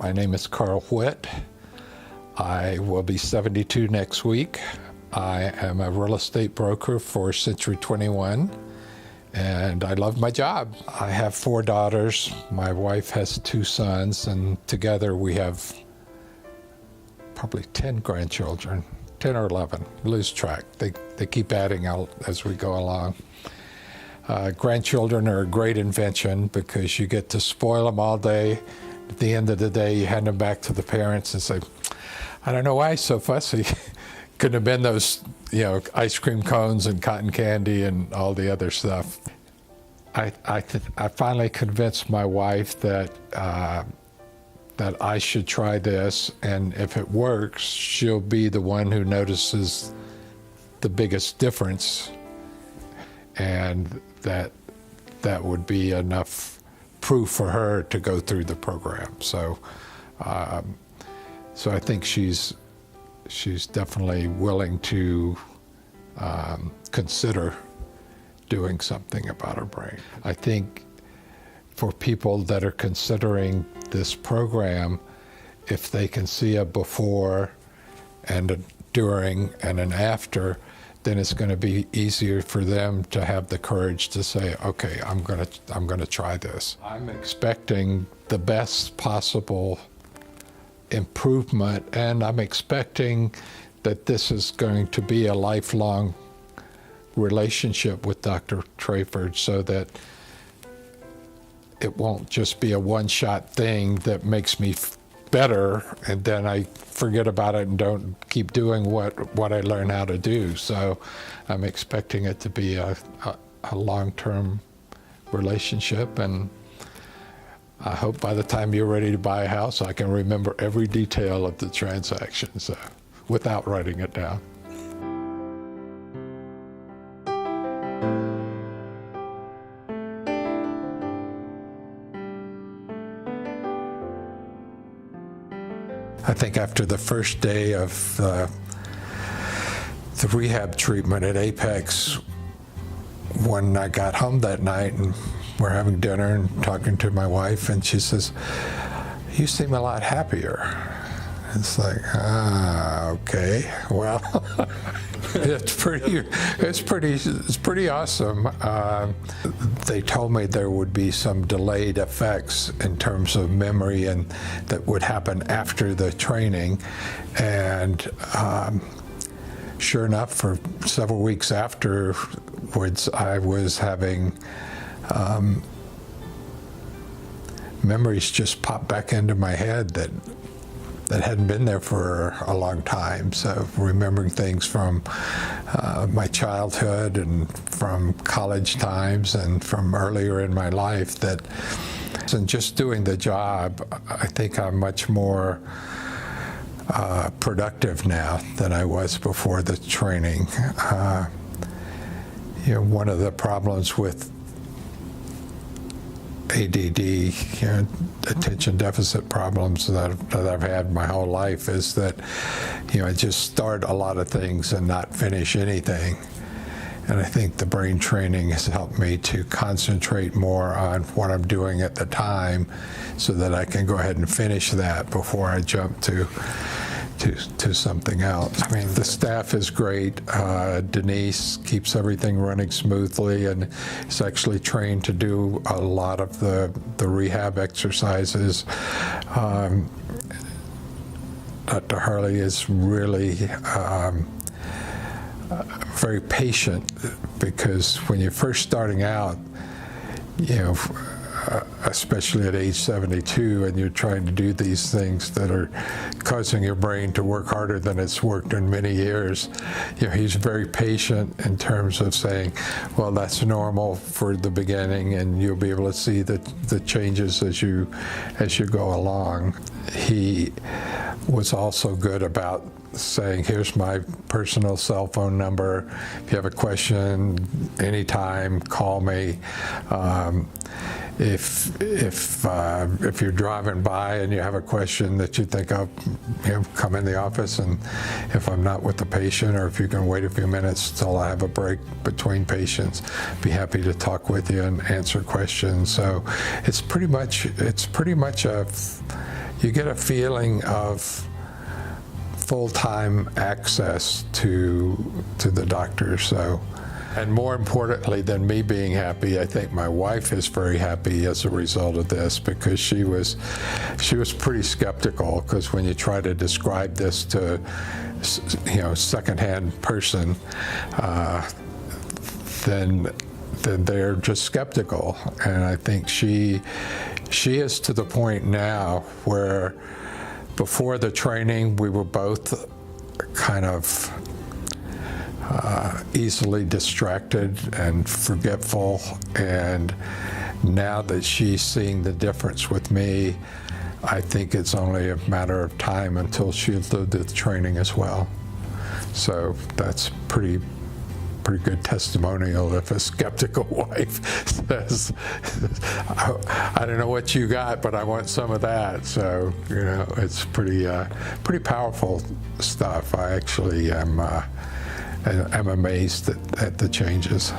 My name is Carl Witt. I will be 72 next week. I am a real estate broker for Century 21, and I love my job. I have 4 daughters. My wife has 2 sons, and together we have probably 10 grandchildren, 10 or 11, lose track. They keep adding out as we go along. Grandchildren are a great invention because you get to spoil them all day. At the end of the day, you hand them back to the parents and say, I don't know why he's so fussy. Couldn't have been those, ice cream cones and cotton candy and all the other stuff. I finally convinced my wife that I should try this, and if it works, she'll be the one who notices the biggest difference, and that would be enough proof for her to go through the program. So I think she's definitely willing to consider doing something about her brain. I think for people that are considering this program, if they can see a before and a during and an after, then it's going to be easier for them to have the courage to say, okay, I'm going to try this. I'm expecting the best possible improvement, and I'm expecting that this is going to be a lifelong relationship with Dr. Trayford, so that it won't just be a one-shot thing that makes me better and then I forget about it and don't keep doing what I learn how to do. So I'm expecting it to be a long-term relationship, and I hope by the time you're ready to buy a house, I can remember every detail of the transaction, so without writing it down. I think after the first day of the rehab treatment at Apex, when I got home that night and we're having dinner and talking to my wife, and she says, "You seem a lot happier." It's like, okay, well, it's pretty awesome. They told me there would be some delayed effects in terms of memory, and that would happen after the training. And sure enough, for several weeks afterwards, I was having memories just pop back into my head that hadn't been there for a long time. So remembering things from my childhood and from college times and from earlier in my life, and just doing the job, I think I'm much more productive now than I was before the training. One of the problems with ADD, attention deficit problems that I've had my whole life is that, I just start a lot of things and not finish anything. And I think the brain training has helped me to concentrate more on what I'm doing at the time so that I can go ahead and finish that before I jump to something else. I mean, the staff is great. Denise keeps everything running smoothly and is actually trained to do a lot of the rehab exercises. Dr. Harley is really very patient, because when you're first starting out, especially at age 72, and you're trying to do these things that are causing your brain to work harder than it's worked in many years, he's very patient in terms of saying, well, that's normal for the beginning, and you'll be able to see the changes as you go along. He was also good about saying, here's my personal cell phone number. If you have a question, anytime, call me. If you're driving by and you have a question that you think of, come in the office, and if I'm not with the patient, or if you can wait a few minutes till I have a break between patients, be happy to talk with you and answer questions. So it's pretty much a you get a feeling of full-time access to the doctor. So, and more importantly than me being happy, I think my wife is very happy as a result of this, because she was pretty skeptical, because when you try to describe this to, secondhand person, then they're just skeptical. And I think she is to the point now where before the training we were both kind of easily distracted and forgetful, and now that she's seeing the difference with me, I think it's only a matter of time until she'll do the training as well. So that's pretty good testimonial if a skeptical wife says, I don't know what you got, but I want some of that. So, it's pretty powerful stuff. I actually am amazed at the changes.